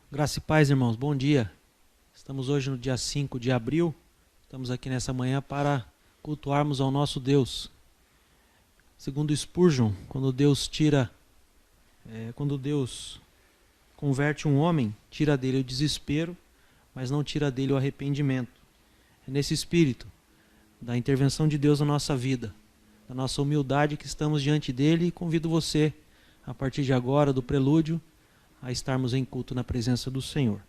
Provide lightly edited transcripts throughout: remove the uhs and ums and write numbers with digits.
Graça e paz, irmãos. Bom dia. Estamos hoje no dia 5 de abril. Estamos aqui nessa manhã para cultuarmos ao nosso Deus. Segundo Spurgeon, quando Deus converte um homem, tira dele o desespero, mas não tira dele o arrependimento. É nesse espírito da intervenção de Deus na nossa vida, da nossa humildade que estamos diante dele, e convido você, a partir de agora, do prelúdio, a estarmos em culto na presença do Senhor.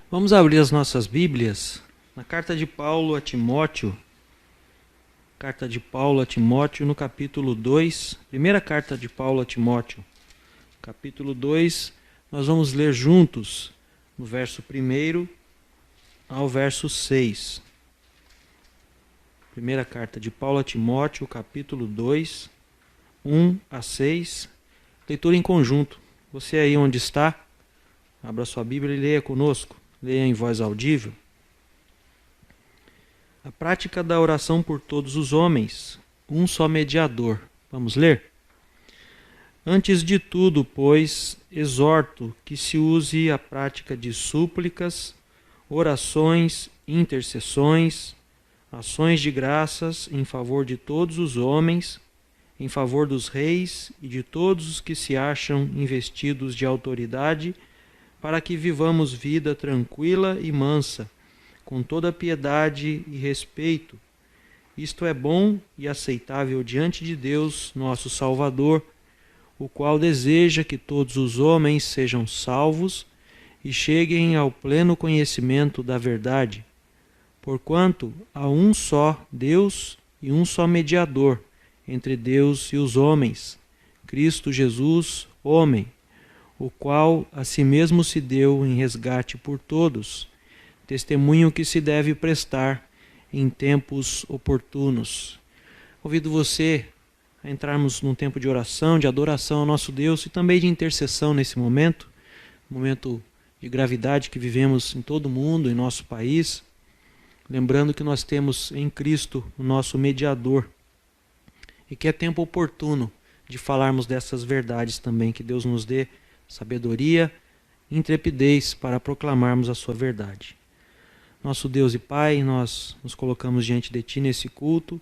Vamos abrir as nossas Bíblias na carta de Paulo a Timóteo. Carta de Paulo a Timóteo no capítulo 2. Primeira carta de Paulo a Timóteo. Capítulo 2, nós vamos ler juntos no verso 1 ao verso 6. Primeira carta de Paulo a Timóteo, capítulo 2, 1 a 6. Leitura em conjunto. Você aí onde está, abra sua Bíblia e leia conosco. Leia em voz audível. A prática da oração por todos os homens, um só mediador. Vamos ler? Antes de tudo, pois, exorto que se use a prática de súplicas, orações, intercessões, ações de graças em favor de todos os homens, em favor dos reis e de todos os que se acham investidos de autoridade, para que vivamos vida tranquila e mansa, com toda piedade e respeito. Isto é bom e aceitável diante de Deus, nosso Salvador, o qual deseja que todos os homens sejam salvos e cheguem ao pleno conhecimento da verdade. Porquanto há um só Deus e um só mediador entre Deus e os homens, Cristo Jesus, homem, o qual a si mesmo se deu em resgate por todos, testemunho que se deve prestar em tempos oportunos. Convido você a entrarmos num tempo de oração, de adoração ao nosso Deus e também de intercessão nesse momento de gravidade que vivemos em todo o mundo, em nosso país, lembrando que nós temos em Cristo o nosso mediador e que é tempo oportuno de falarmos dessas verdades também, que Deus nos dê sabedoria e intrepidez para proclamarmos a sua verdade. Nosso Deus e Pai, nós nos colocamos diante de Ti nesse culto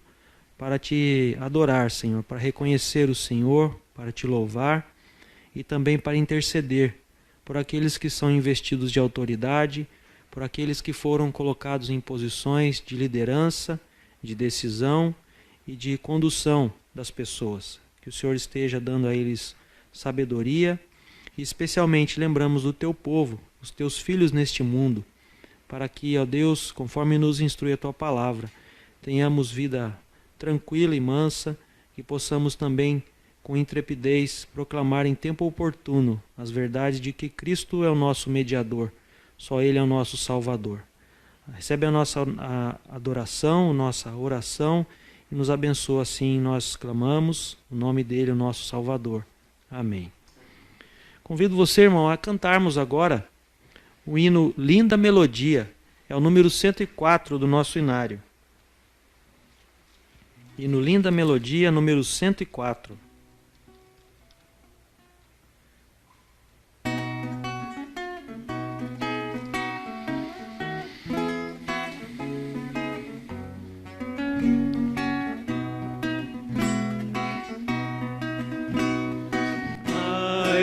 para Te adorar, Senhor, para reconhecer o Senhor, para Te louvar e também para interceder por aqueles que são investidos de autoridade, por aqueles que foram colocados em posições de liderança, de decisão e de condução das pessoas. Que o Senhor esteja dando a eles sabedoria. E especialmente lembramos do Teu povo, os Teus filhos neste mundo, para que, ó Deus, conforme nos instrui a Tua palavra, tenhamos vida tranquila e mansa e possamos também, com intrepidez, proclamar em tempo oportuno as verdades de que Cristo é o nosso mediador, só Ele é o nosso Salvador. Recebe a nossa adoração, a nossa oração e nos abençoa, assim nós clamamos, o nome dEle, o nosso Salvador. Amém. Convido você, irmão, a cantarmos agora o hino Linda Melodia. É o número 104 do nosso inário. Hino Linda Melodia, número 104.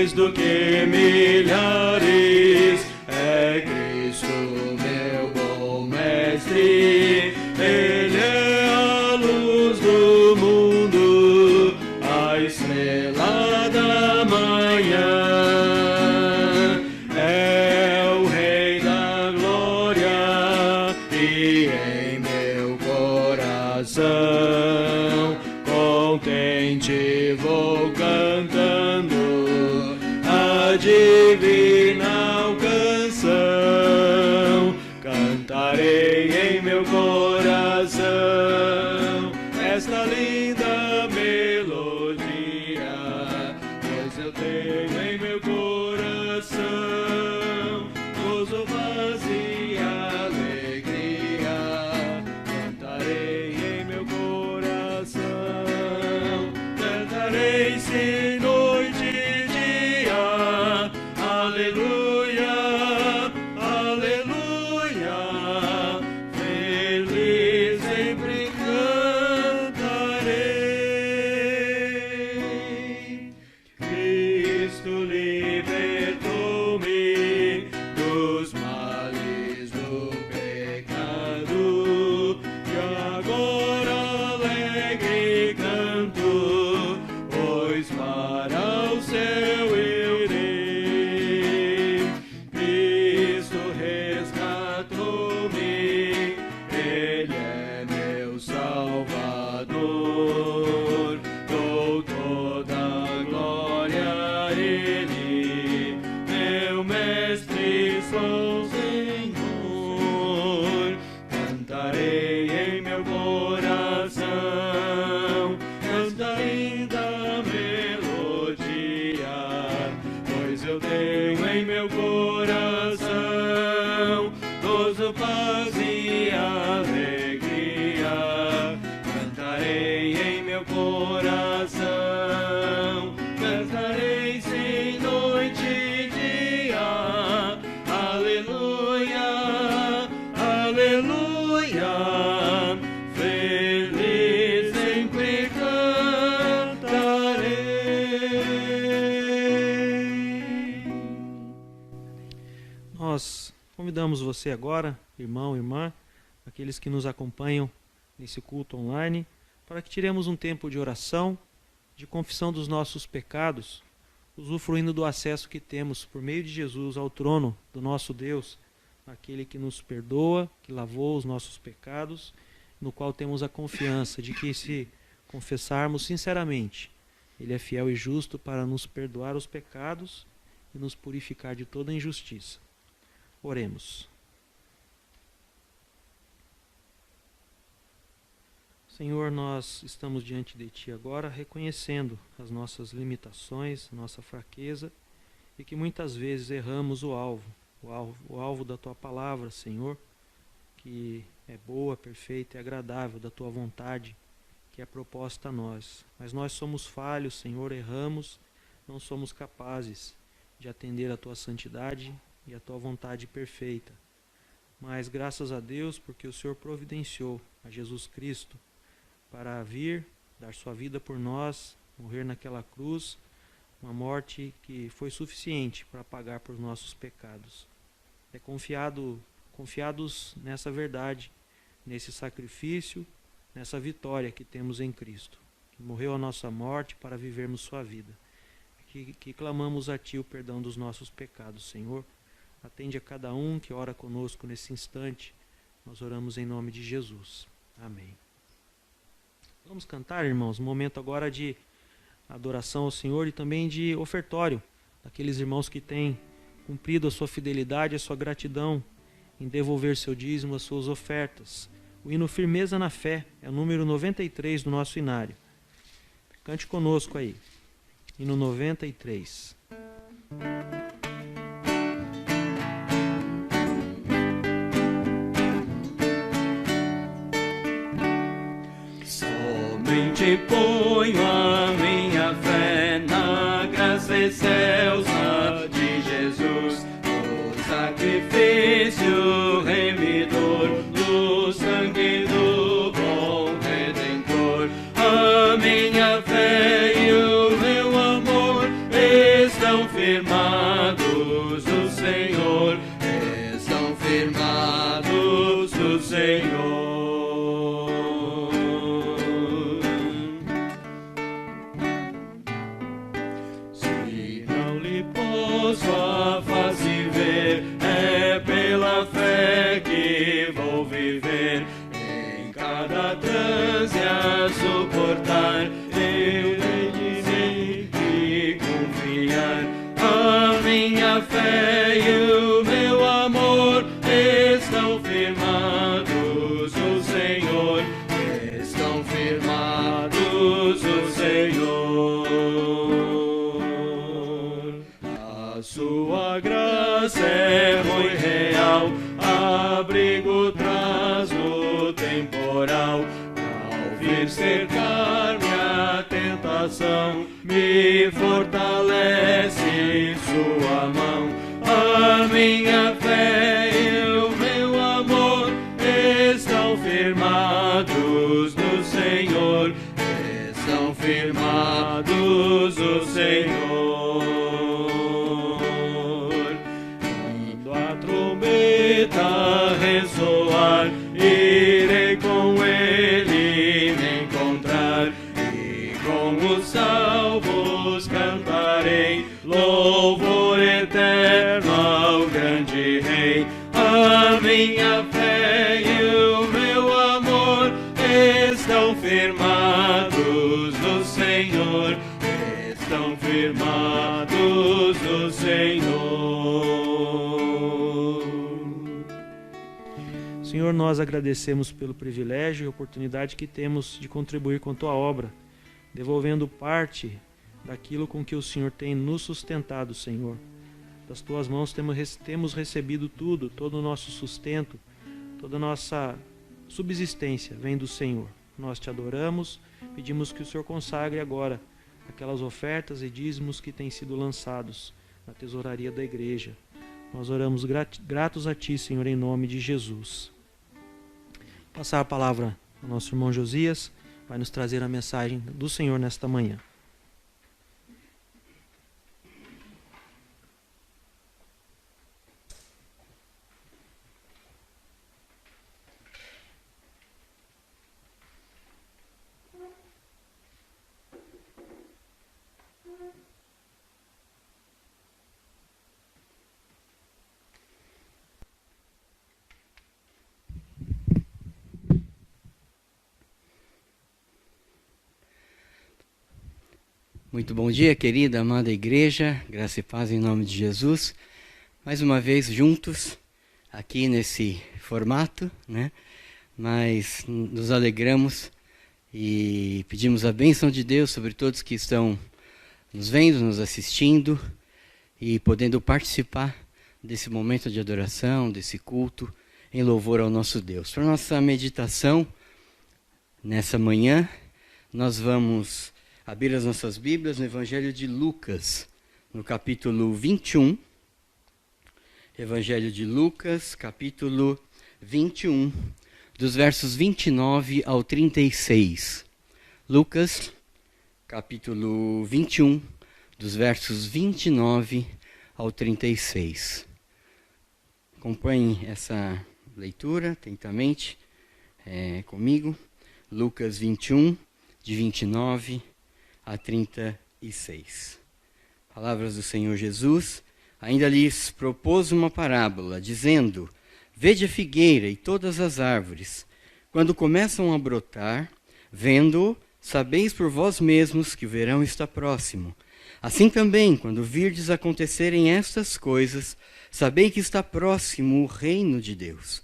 mais do que milhares. É Cristo, meu bom mestre, Ele é a luz do mundo, a estrela da manhã. É o Rei da glória e em meu coração contente vou cantando a divina canção. Cantarei em meu coração esta linda melodia, pois eu tenho em meu coração gozo, paz e alegria. Cantarei em meu coração, cantarei sem noite e dia. Aleluia, aleluia, feliz sempre cantarei. Cristo libertou-me dos males do pecado, e agora alegre canto, pois para o céu irei. Cristo resgatou-me, Ele é meu Salvador. Dou toda a glória a Ele, meu mestre, sou Senhor. Cantarei em meu coração esta linda melodia, pois eu tenho em meu coração gozo, paz e alegria. Cantarei em meu coração, cantarei sem noite e dia. Aleluia, aleluia, feliz sempre cantarei. Nós convidamos você agora, irmão, irmã, aqueles que nos acompanham nesse culto online, para que tiremos um tempo de oração, de confissão dos nossos pecados, usufruindo do acesso que temos por meio de Jesus ao trono do nosso Deus, aquele que nos perdoa, que lavou os nossos pecados, no qual temos a confiança de que, se confessarmos sinceramente, Ele é fiel e justo para nos perdoar os pecados e nos purificar de toda injustiça. Oremos. Senhor, nós estamos diante de Ti agora, reconhecendo as nossas limitações, nossa fraqueza, e que muitas vezes erramos o alvo da Tua palavra, Senhor, que é boa, perfeita e agradável, da Tua vontade, que é proposta a nós. Mas nós somos falhos, Senhor, erramos, não somos capazes de atender a Tua santidade e a Tua vontade perfeita. Mas graças a Deus, porque o Senhor providenciou a Jesus Cristo para vir, dar sua vida por nós, morrer naquela cruz, uma morte que foi suficiente para pagar por nossos pecados. É confiados nessa verdade, nesse sacrifício, nessa vitória que temos em Cristo, que morreu a nossa morte para vivermos sua vida. Que clamamos a Ti o perdão dos nossos pecados, Senhor. Atende a cada um que ora conosco nesse instante. Nós oramos em nome de Jesus. Amém. Vamos cantar, irmãos, um momento agora de adoração ao Senhor e também de ofertório, daqueles irmãos que têm cumprido a sua fidelidade, a sua gratidão em devolver seu dízimo, as suas ofertas. O hino Firmeza na Fé é o número 93 do nosso inário. Cante conosco aí. Hino 93. Somente ponho a minha fé na graça excelsa de Jesus, o sacrifício remidor do sangue do bom Redentor. A minha fé e o meu amor estão firmes Senhor. Se não lhe posso a face ver, é pela fé que vou viver. Em cada transe a suportar, eu hei de confiar. A minha fé e o meu amor estão firmados no Senhor, estão firmados no Senhor. A sua graça é muito real, abrigo traz no temporal. Ao vir cercar-me a tentação, me fortalece sua mão. A minha fé e o meu amor estão firmados no Senhor, estão firmados no Senhor. Quando a trombeta ressoar, irei com ele me encontrar, e com os salvos cantarei louvor eterno ao grande Rei. A minha fé e o meu amor estão firmados no Senhor, estão firmados no Senhor. Senhor, nós agradecemos pelo privilégio e oportunidade que temos de contribuir com a Tua obra, devolvendo parte daquilo com que o Senhor tem nos sustentado, Senhor. Das Tuas mãos temos recebido tudo, todo o nosso sustento, toda a nossa subsistência vem do Senhor. Nós Te adoramos, pedimos que o Senhor consagre agora aquelas ofertas e dízimos que têm sido lançados na tesouraria da igreja. Nós oramos gratos a Ti, Senhor, em nome de Jesus. Passar a palavra ao nosso irmão Josias, vai nos trazer a mensagem do Senhor nesta manhã. Muito bom dia, querida, amada igreja, graça e paz em nome de Jesus. Mais uma vez juntos, aqui nesse formato, né? Mas nos alegramos e pedimos a bênção de Deus sobre todos que estão nos vendo, nos assistindo e podendo participar desse momento de adoração, desse culto em louvor ao nosso Deus. Para nossa meditação, nessa manhã, nós vamos abrir as nossas Bíblias no Evangelho de Lucas, no capítulo 21. Evangelho de Lucas, capítulo 21, dos versos 29 ao 36. Lucas, capítulo 21, dos versos 29 ao 36. Acompanhem essa leitura atentamente comigo. Lucas 21, de 29 a 36. Palavras do Senhor Jesus. Ainda lhes propôs uma parábola, dizendo: Vede a figueira e todas as árvores. Quando começam a brotar, vendo-o, sabeis por vós mesmos que o verão está próximo. Assim também, quando virdes acontecerem estas coisas, sabei que está próximo o reino de Deus.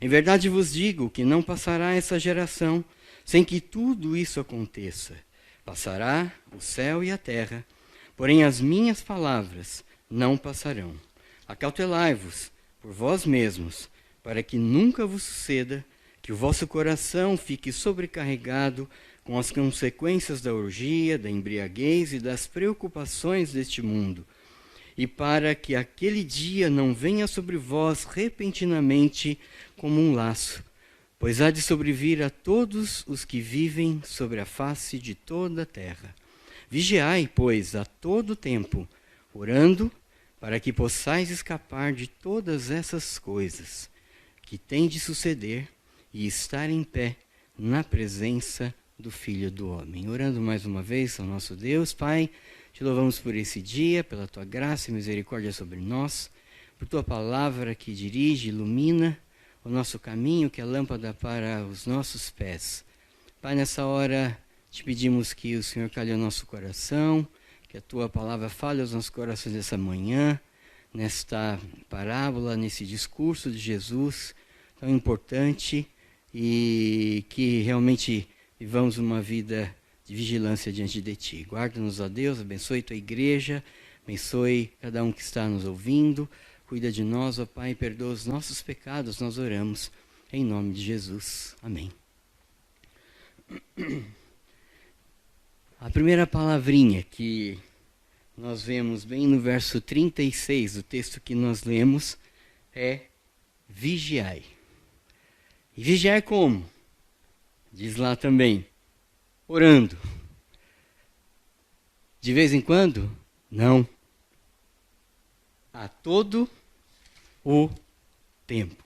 Em verdade vos digo que não passará essa geração sem que tudo isso aconteça. Passará o céu e a terra, porém as minhas palavras não passarão. Acautelai-vos por vós mesmos, para que nunca vos suceda que o vosso coração fique sobrecarregado com as consequências da orgia, da embriaguez e das preocupações deste mundo, e para que aquele dia não venha sobre vós repentinamente como um laço, pois há de sobrevir a todos os que vivem sobre a face de toda a terra. Vigiai, pois, a todo tempo, orando, para que possais escapar de todas essas coisas que têm de suceder e estar em pé na presença do Filho do Homem. Orando mais uma vez ao nosso Deus, Pai, te louvamos por esse dia, pela tua graça e misericórdia sobre nós, por tua palavra que dirige, ilumina o nosso caminho, que é lâmpada para os nossos pés. Pai, nessa hora te pedimos que o Senhor calhe o nosso coração, que a tua palavra fale aos nossos corações essa manhã, nesta parábola, nesse discurso de Jesus tão importante, e que realmente vivamos uma vida de vigilância diante de Ti. Guarda-nos, ó Deus, abençoe Tua igreja, abençoe cada um que está nos ouvindo, cuida de nós, ó Pai, perdoa os nossos pecados, nós oramos em nome de Jesus. Amém. A primeira palavrinha que nós vemos bem no verso 36 do texto que nós lemos é vigiai. E vigiar como? Diz lá também, orando. De vez em quando? Não. A todo o tempo.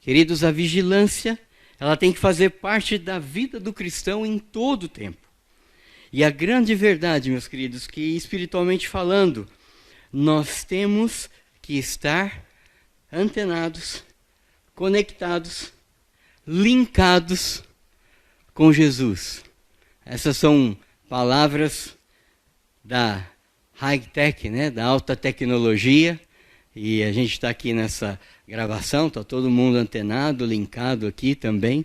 Queridos, a vigilância, ela tem que fazer parte da vida do cristão em todo o tempo. E a grande verdade, meus queridos, que espiritualmente falando, nós temos que estar antenados, conectados, linkados com Jesus. Essas são palavras da high-tech, né, da alta tecnologia, e a gente está aqui nessa gravação, está todo mundo antenado, linkado aqui também.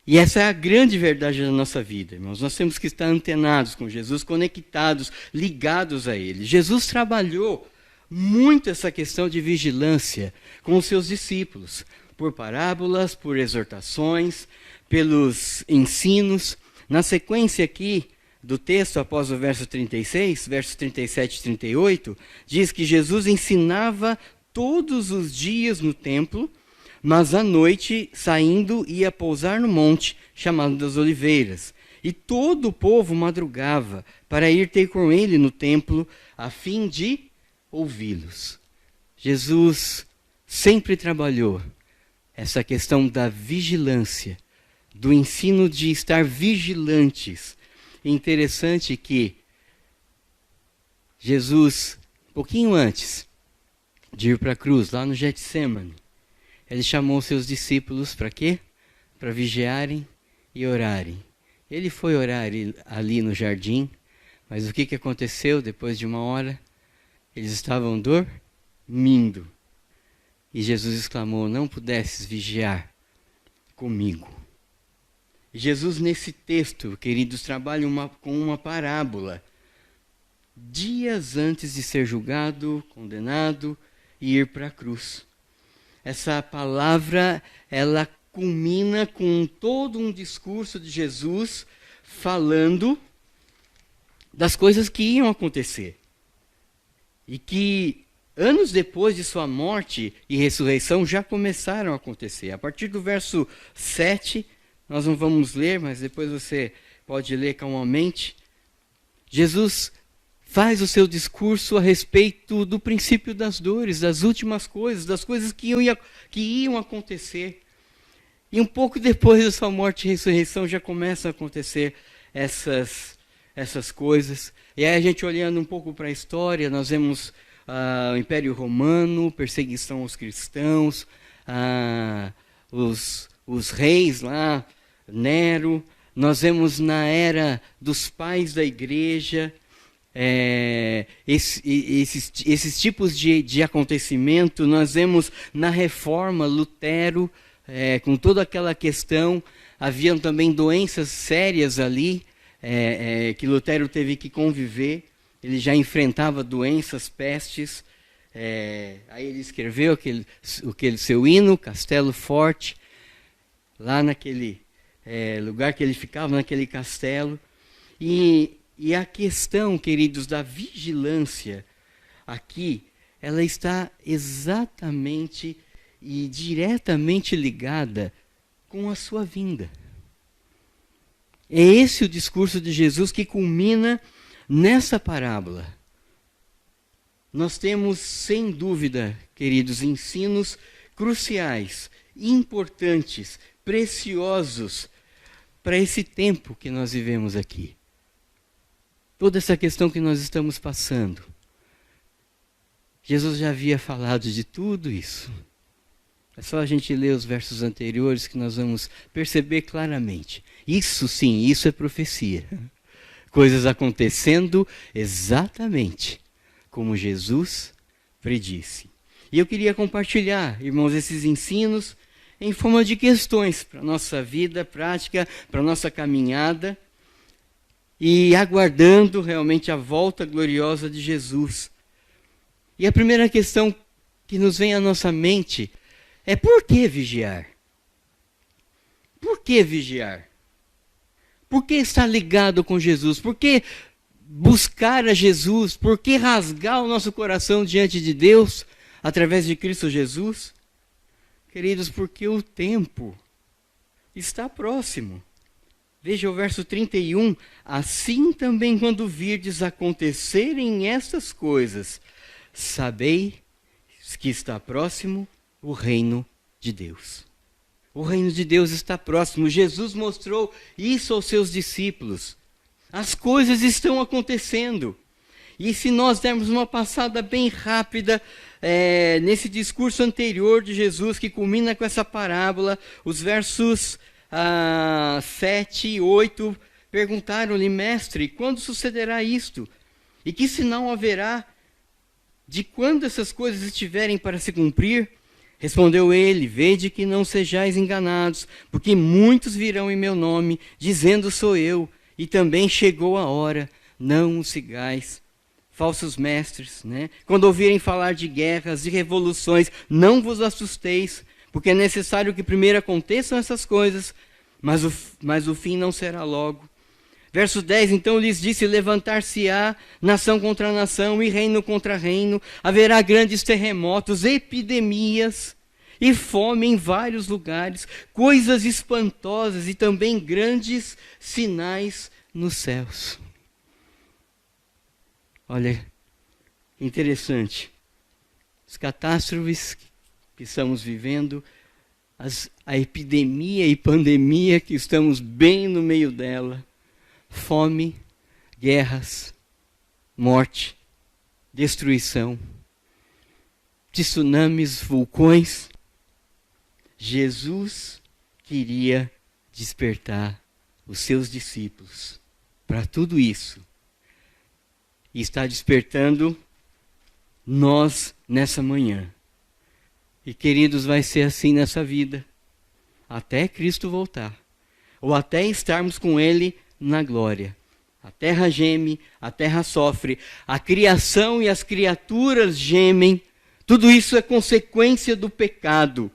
E essa é a grande verdade da nossa vida, irmãos. Nós temos que estar antenados com Jesus, conectados, ligados a Ele. Jesus trabalhou muito essa questão de vigilância com os seus discípulos, por parábolas, por exortações, pelos ensinos. Na sequência aqui do texto, após o verso 36, versos 37 e 38, diz que Jesus ensinava todos os dias no templo, mas à noite, saindo, ia pousar no monte, chamado das Oliveiras. E todo o povo madrugava para ir ter com ele no templo, a fim de ouvi-los. Jesus sempre trabalhou essa questão da vigilância, do ensino de estar vigilantes. É interessante que Jesus, pouquinho antes de ir para a cruz, lá no Getsemane, ele chamou seus discípulos para quê? Para vigiarem e orarem. Ele foi orar ali no jardim, mas o que aconteceu depois de uma hora? Eles estavam dormindo. E Jesus exclamou, não pudesses vigiar comigo. E Jesus nesse texto, queridos, trabalha com uma parábola. Dias antes de ser julgado, condenado e ir para a cruz. Essa palavra, ela culmina com todo um discurso de Jesus falando das coisas que iam acontecer. E que anos depois de sua morte e ressurreição já começaram a acontecer. A partir do verso 7, nós não vamos ler, mas depois você pode ler calmamente. Jesus faz o seu discurso a respeito do princípio das dores, das últimas coisas, das coisas que iam acontecer. E um pouco depois da sua morte e ressurreição já começam a acontecer essas coisas. E aí a gente olhando um pouco para a história, nós vemos o Império Romano, perseguição aos cristãos, os reis lá, Nero. Nós vemos na era dos pais da igreja, esses tipos de acontecimento. Nós vemos na Reforma, Lutero, com toda aquela questão. Haviam também doenças sérias ali, que Lutero teve que conviver. Ele já enfrentava doenças, pestes. Aí ele escreveu aquele seu hino, Castelo Forte, lá naquele lugar que ele ficava, naquele castelo. E a questão, queridos, da vigilância aqui, ela está exatamente e diretamente ligada com a sua vinda. É esse o discurso de Jesus que culmina nessa parábola. Nós temos, sem dúvida, queridos, ensinos cruciais, importantes, preciosos para esse tempo que nós vivemos aqui. Toda essa questão que nós estamos passando. Jesus já havia falado de tudo isso. É só a gente ler os versos anteriores que nós vamos perceber claramente. Isso sim, isso é profecia. Coisas acontecendo exatamente como Jesus predisse. E eu queria compartilhar, irmãos, esses ensinos em forma de questões para a nossa vida prática, para a nossa caminhada, e aguardando realmente a volta gloriosa de Jesus. E a primeira questão que nos vem à nossa mente é: por que vigiar? Por que vigiar? Por que estar ligado com Jesus? Por que buscar a Jesus? Por que rasgar o nosso coração diante de Deus através de Cristo Jesus? Queridos, porque o tempo está próximo. Veja o verso 31. Assim também quando virdes acontecerem estas coisas, sabei que está próximo o reino de Deus. O reino de Deus está próximo. Jesus mostrou isso aos seus discípulos. As coisas estão acontecendo. E se nós dermos uma passada bem rápida nesse discurso anterior de Jesus, que culmina com essa parábola, os versos 7 e 8, perguntaram-lhe: mestre, quando sucederá isto? E que sinal haverá de quando essas coisas estiverem para se cumprir? Respondeu ele: vede que não sejais enganados, porque muitos virão em meu nome, dizendo sou eu, e também chegou a hora, não os sigais. Falsos mestres, né? Quando ouvirem falar de guerras, de revoluções, não vos assusteis, porque é necessário que primeiro aconteçam essas coisas, mas o fim não será logo. Verso 10, então lhes disse: levantar-se-á nação contra nação e reino contra reino, haverá grandes terremotos, epidemias e fome em vários lugares, coisas espantosas e também grandes sinais nos céus. Olha, interessante. As catástrofes que estamos vivendo, a epidemia e pandemia que estamos bem no meio dela, fome, guerras, morte, destruição, tsunamis, vulcões. Jesus queria despertar os seus discípulos para tudo isso. E está despertando nós nessa manhã. E queridos, vai ser assim nessa vida, até Cristo voltar, ou até estarmos com Ele na glória. A terra geme, a terra sofre, a criação e as criaturas gemem. Tudo isso é consequência do pecado.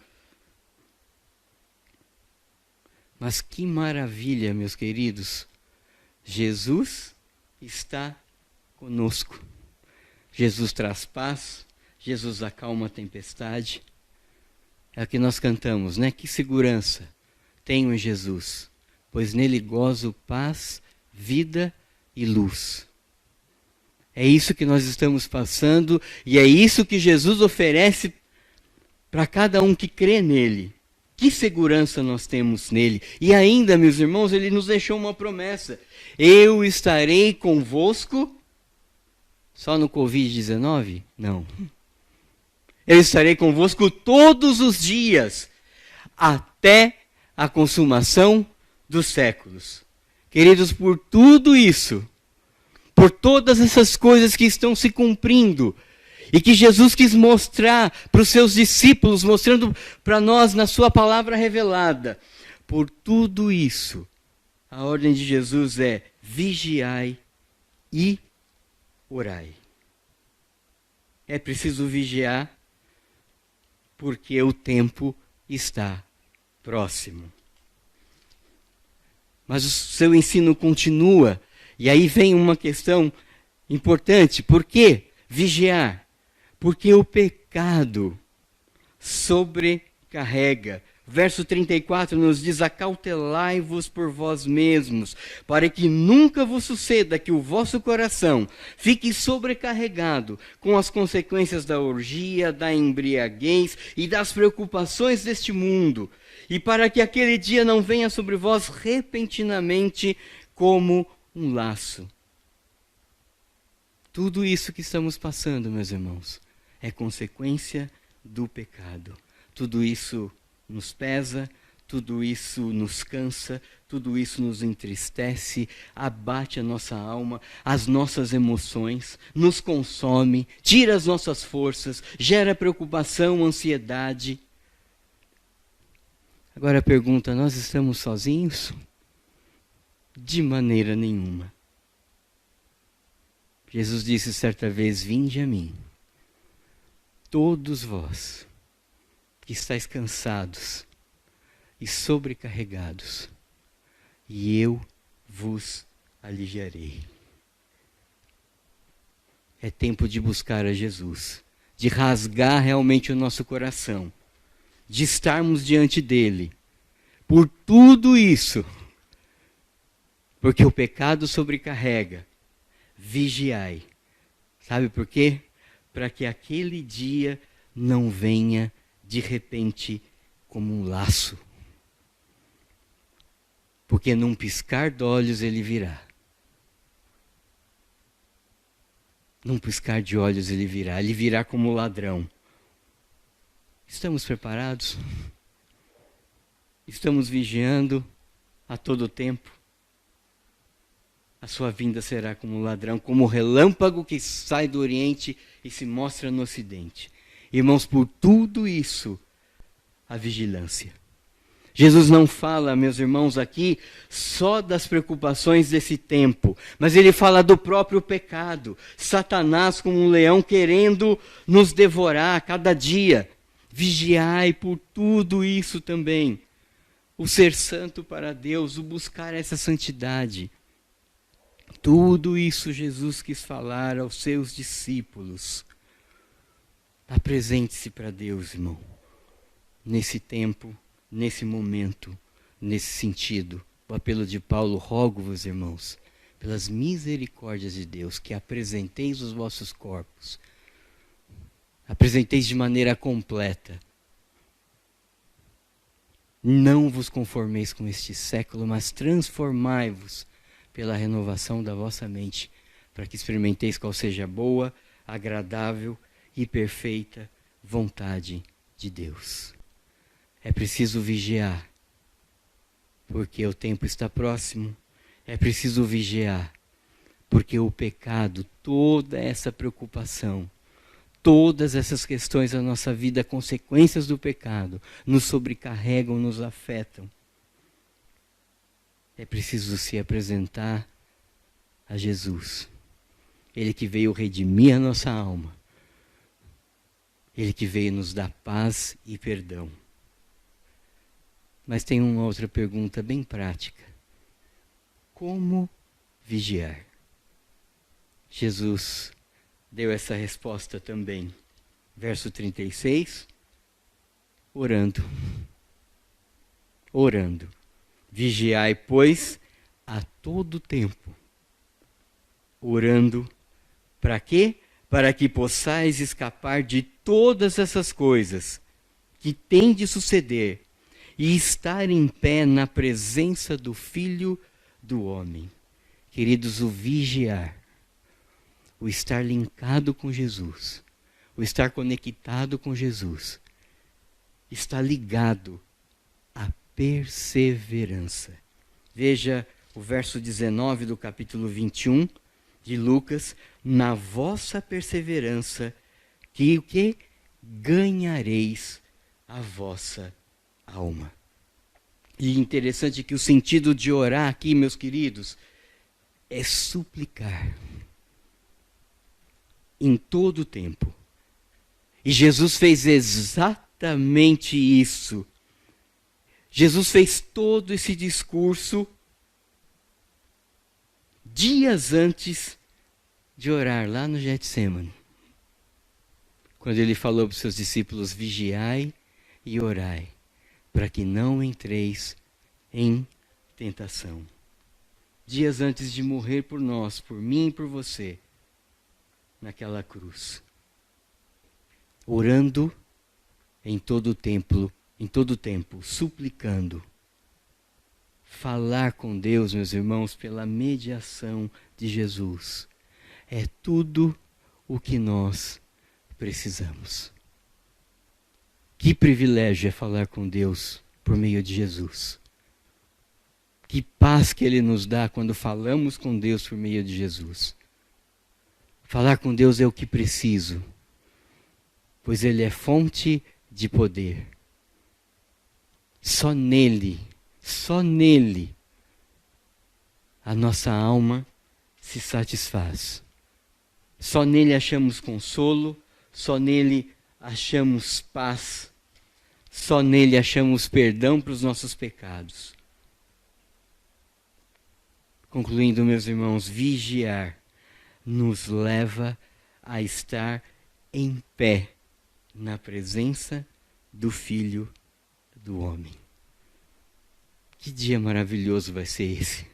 Mas que maravilha, meus queridos, Jesus está conosco. Jesus traz paz, Jesus acalma a tempestade. É o que nós cantamos, né? Que segurança tenho em Jesus, pois nele gozo paz, vida e luz. É isso que nós estamos passando e é isso que Jesus oferece para cada um que crê nele. Que segurança nós temos nele. E ainda, meus irmãos, ele nos deixou uma promessa: eu estarei convosco. Só no Covid-19? Não. Eu estarei convosco todos os dias, até a consumação dos séculos. Queridos, por tudo isso, por todas essas coisas que estão se cumprindo, e que Jesus quis mostrar para os seus discípulos, mostrando para nós na sua palavra revelada, por tudo isso, a ordem de Jesus é: vigiai e orai. É preciso vigiar, porque o tempo está próximo. Mas o seu ensino continua, e aí vem uma questão importante: por que vigiar? Porque o pecado sobrecarrega. Verso 34 nos diz: acautelai-vos por vós mesmos, para que nunca vos suceda que o vosso coração fique sobrecarregado com as consequências da orgia, da embriaguez e das preocupações deste mundo, e para que aquele dia não venha sobre vós repentinamente como um laço. Tudo isso que estamos passando, meus irmãos, é consequência do pecado. Tudo isso nos pesa, tudo isso nos cansa, tudo isso nos entristece, abate a nossa alma, as nossas emoções, nos consome, tira as nossas forças, gera preocupação, ansiedade. Agora a pergunta, nós estamos sozinhos? De maneira nenhuma. Jesus disse certa vez, vinde a mim, todos vós que estáis cansados e sobrecarregados, e eu vos aliviarei. É tempo de buscar a Jesus, de rasgar realmente o nosso coração, de estarmos diante dele, por tudo isso, porque o pecado sobrecarrega. Vigiai. Sabe por quê? Para que aquele dia não venha de repente como um laço. Porque num piscar de olhos ele virá. Num piscar de olhos ele virá como ladrão. Estamos preparados? Estamos vigiando a todo tempo? A sua vinda será como um ladrão, como o relâmpago que sai do Oriente e se mostra no Ocidente. Irmãos, por tudo isso, a vigilância. Jesus não fala, meus irmãos, aqui só das preocupações desse tempo, mas ele fala do próprio pecado. Satanás como um leão querendo nos devorar a cada dia. Vigiai por tudo isso também. O ser santo para Deus, o buscar essa santidade. Tudo isso Jesus quis falar aos seus discípulos. Apresente-se para Deus, irmão. Nesse tempo, nesse momento, nesse sentido. O apelo de Paulo, rogo-vos, irmãos, pelas misericórdias de Deus, que apresenteis os vossos corpos. Apresenteis de maneira completa. Não vos conformeis com este século, mas transformai-vos pela renovação da vossa mente, para que experimenteis qual seja a boa, agradável e perfeita vontade de Deus. É preciso vigiar, porque o tempo está próximo. É preciso vigiar, porque o pecado, toda essa preocupação, todas essas questões da nossa vida, consequências do pecado, nos sobrecarregam, nos afetam. É preciso se apresentar a Jesus. Ele que veio redimir a nossa alma. Ele que veio nos dar paz e perdão. Mas tem uma outra pergunta bem prática. Como vigiar? Jesus deu essa resposta também. Verso 36. Orando. Orando. Vigiai, pois, a todo tempo. Orando. Para quê? Para que possais escapar de todas essas coisas que têm de suceder e estar em pé na presença do Filho do Homem. Queridos, o vigiar, o estar linkado com Jesus, o estar conectado com Jesus, está ligado à perseverança. Veja o verso 19 do capítulo 21 de Lucas. Na vossa perseverança, que o que? Ganhareis a vossa alma. E interessante que o sentido de orar aqui, meus queridos, é suplicar em todo o tempo. E Jesus fez exatamente isso. Jesus fez todo esse discurso dias antes de orar lá no Getsemane. Quando ele falou para os seus discípulos, vigiai e orai, para que não entreis em tentação. Dias antes de morrer por nós, por mim e por você, naquela cruz. Orando em todo o tempo em todo tempo, suplicando. Falar com Deus, meus irmãos, pela mediação de Jesus, é tudo o que nós precisamos. Que privilégio é falar com Deus por meio de Jesus. Que paz que Ele nos dá quando falamos com Deus por meio de Jesus. Falar com Deus é o que preciso, pois Ele é fonte de poder. Só nele, a nossa alma se satisfaz. Só nele achamos consolo, só nele achamos paz, só nele achamos perdão para os nossos pecados. Concluindo, meus irmãos, vigiar nos leva a estar em pé na presença do Filho do Homem. Que dia maravilhoso vai ser esse!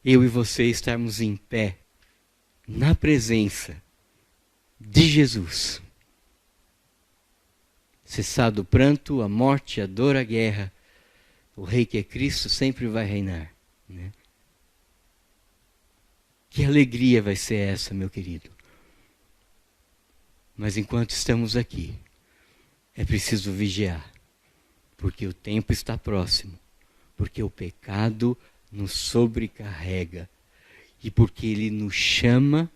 Eu e você estarmos em pé na presença de Jesus. Cessado o pranto, a morte, a dor, a guerra, o Rei que é Cristo sempre vai reinar, né? Que alegria vai ser essa, meu querido. Mas enquanto estamos aqui, é preciso vigiar, porque o tempo está próximo, porque o pecado nos sobrecarrega e porque ele nos chama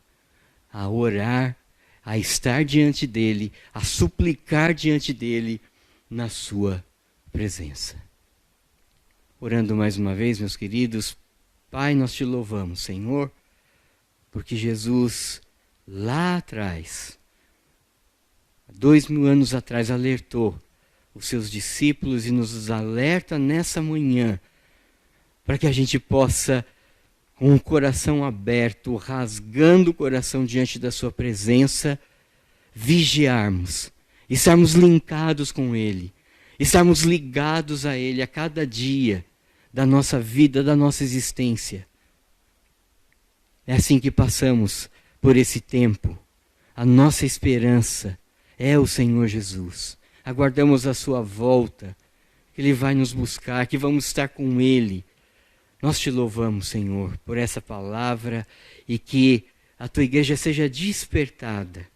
a orar, a estar diante dele, a suplicar diante dele na sua presença. Orando mais uma vez, meus queridos, Pai, nós te louvamos, Senhor, porque Jesus lá atrás, 2000 anos atrás, alertou os seus discípulos e nos alerta nessa manhã para que a gente possa, com o coração aberto, rasgando o coração diante da sua presença, vigiarmos, estarmos linkados com Ele, estarmos ligados a Ele a cada dia da nossa vida, da nossa existência. É assim que passamos por esse tempo. A nossa esperança é o Senhor Jesus. Aguardamos a sua volta, que Ele vai nos buscar, que vamos estar com Ele. Nós te louvamos, Senhor, por essa palavra e que a tua igreja seja despertada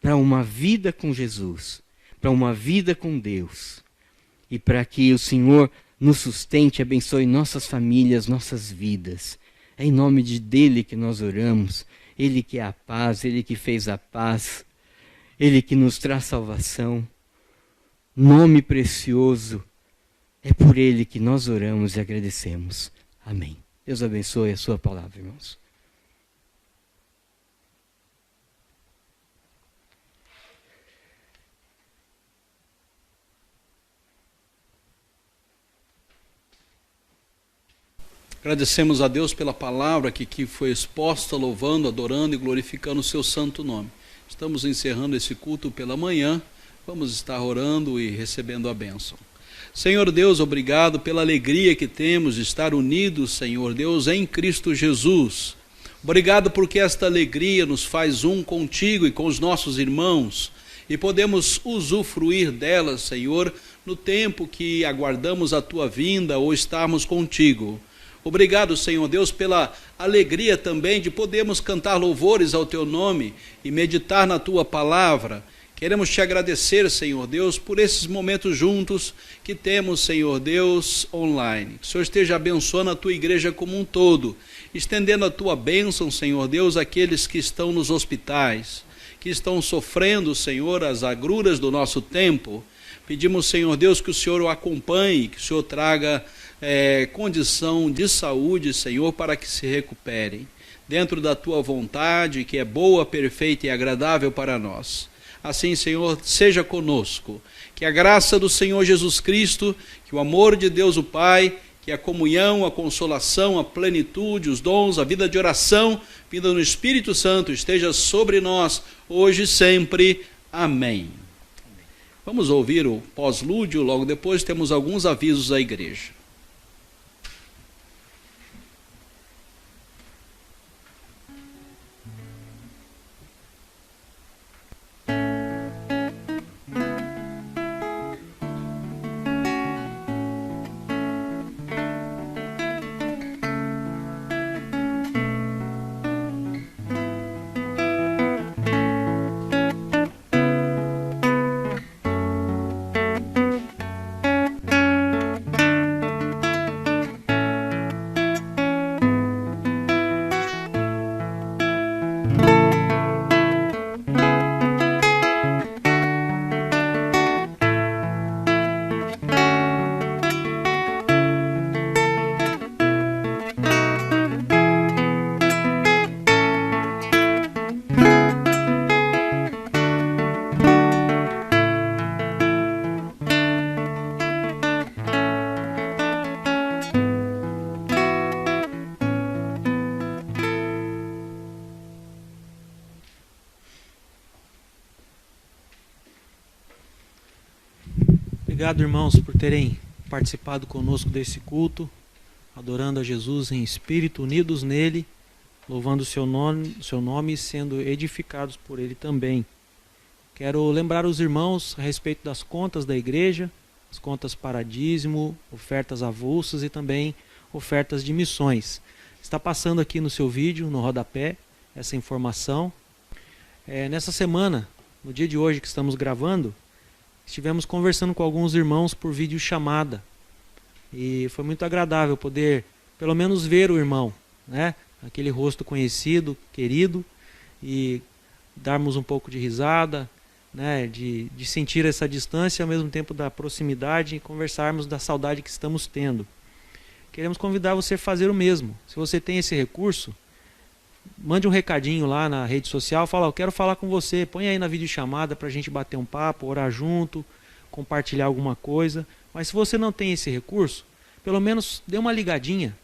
para uma vida com Jesus, para uma vida com Deus e para que o Senhor nos sustente, abençoe nossas famílias, nossas vidas. É em nome dele que nós oramos, Ele que é a paz, Ele que fez a paz, Ele que nos traz salvação. Nome precioso, é por Ele que nós oramos e agradecemos. Amém. Deus abençoe a sua palavra, irmãos. Agradecemos a Deus pela palavra que foi exposta, louvando, adorando e glorificando o seu santo nome. Estamos encerrando esse culto pela manhã, vamos estar orando e recebendo a bênção. Senhor Deus, obrigado pela alegria que temos de estar unidos, Senhor Deus, em Cristo Jesus. Obrigado porque esta alegria nos faz um contigo e com os nossos irmãos e podemos usufruir dela, Senhor, no tempo que aguardamos a tua vinda ou estarmos contigo. Obrigado, Senhor Deus, pela alegria também de podermos cantar louvores ao teu nome e meditar na tua palavra. Queremos te agradecer, Senhor Deus, por esses momentos juntos que temos, Senhor Deus, online. Que o Senhor esteja abençoando a tua igreja como um todo, estendendo a tua bênção, Senhor Deus, àqueles que estão nos hospitais, que estão sofrendo, Senhor, as agruras do nosso tempo. Pedimos, Senhor Deus, que o Senhor o acompanhe, que o Senhor traga condição de saúde, Senhor, para que se recuperem, dentro da tua vontade, que é boa, perfeita e agradável para nós. Assim, Senhor, seja conosco, que a graça do Senhor Jesus Cristo, que o amor de Deus o Pai, que a comunhão, a consolação, a plenitude, os dons, a vida de oração, vinda no Espírito Santo, esteja sobre nós, hoje e sempre. Amém. Vamos ouvir o pós-lúdio, logo depois temos alguns avisos à igreja. Obrigado, irmãos, por terem participado conosco desse culto, adorando a Jesus em espírito, unidos nele, louvando o seu nome e sendo edificados por ele também. Quero lembrar os irmãos a respeito das contas da igreja, as contas para dízimo, ofertas avulsas e também ofertas de missões. Está passando aqui no seu vídeo, no rodapé, essa informação. Nessa semana, no dia de hoje que estamos gravando, estivemos conversando com alguns irmãos por videochamada. E foi muito agradável poder, pelo menos, ver o irmão, né? Aquele rosto conhecido, querido, e darmos um pouco de risada, né? De sentir essa distância, ao mesmo tempo da proximidade, e conversarmos da saudade que estamos tendo. Queremos convidar você a fazer o mesmo. Se você tem esse recurso, mande um recadinho lá na rede social, fala, eu quero falar com você, põe aí na videochamada para a gente bater um papo, orar junto, compartilhar alguma coisa. Mas se você não tem esse recurso, pelo menos dê uma ligadinha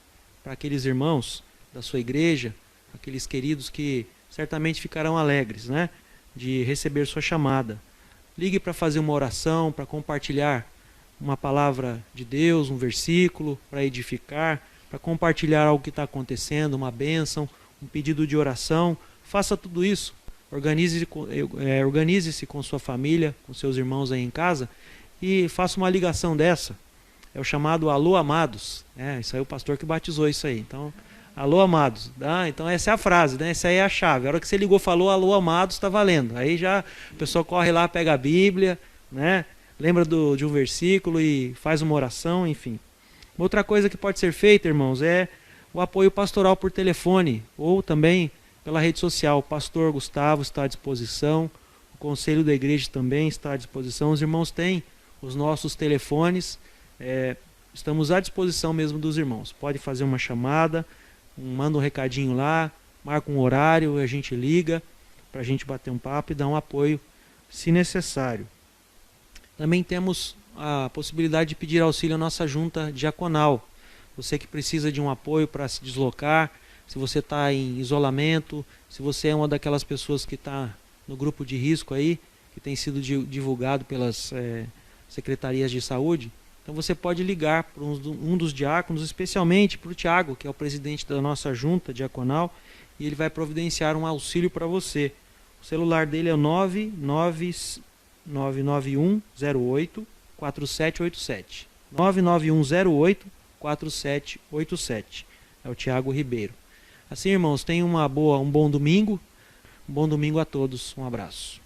para aqueles irmãos da sua igreja, aqueles queridos que certamente ficarão alegres, né, de receber sua chamada. Ligue para fazer uma oração, para compartilhar uma palavra de Deus, um versículo, para edificar, para compartilhar algo que está acontecendo, uma bênção, um pedido de oração. Faça tudo isso. Organize-se com sua família, com seus irmãos aí em casa e faça uma ligação dessa. É o chamado Alô Amados. Isso aí é o pastor que batizou isso aí. Então, Alô Amados. Então essa é a frase, né? Essa aí é a chave. A hora que você ligou, falou Alô Amados, está valendo. Aí já a pessoa corre lá, pega a Bíblia, né? Lembra de um versículo e faz uma oração, enfim. Outra coisa que pode ser feita, irmãos, é o apoio pastoral por telefone ou também pela rede social. O pastor Gustavo está à disposição, o conselho da igreja também está à disposição. Os irmãos têm os nossos telefones, estamos à disposição mesmo dos irmãos. Pode fazer uma chamada, manda um recadinho lá, marca um horário, a gente liga para a gente bater um papo e dar um apoio se necessário. Também temos a possibilidade de pedir auxílio à nossa junta diaconal. Você que precisa de um apoio para se deslocar, se você está em isolamento, se você é uma daquelas pessoas que está no grupo de risco aí, que tem sido divulgado pelas secretarias de saúde, então você pode ligar para um dos diáconos, especialmente para o Tiago, que é o presidente da nossa junta diaconal, e ele vai providenciar um auxílio para você. O celular dele é o 99108-4787. 99108-4787. É o Tiago Ribeiro. Assim, irmãos, tenham um bom domingo. Um bom domingo a todos. Um abraço.